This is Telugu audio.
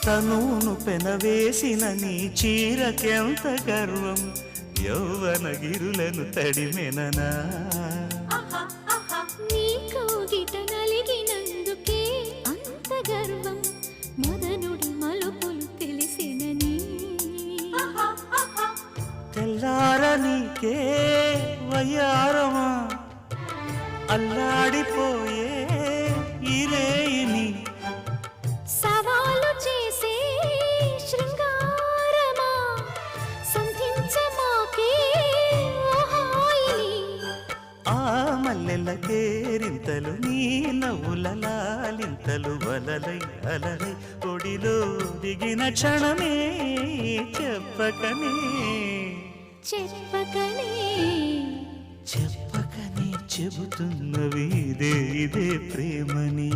తనువును పెనవేసిన నీ చీరకెంత గర్వం యౌవన గిరులను తడిమెననా నీ కోగిట నలిగినందుకే అంత గర్వం మదనుడి మలుపులు తెలిసినని తెల్లార నీకే వయ్యారమా అల్లాడిపోయే ఇరేయిని సవాలు చేసే శృంగారమా సంధించమాకే ఓహాయిని ఆ మల్లెల కేరింతలు నీ నవ్వుల లాలింతలు వలలై అలలై ఒడిలో దిగిన క్షణమే చెప్పకనే చెప్పకనే చెప్పకనే చెబుతున్నవి ఇదే ప్రేమని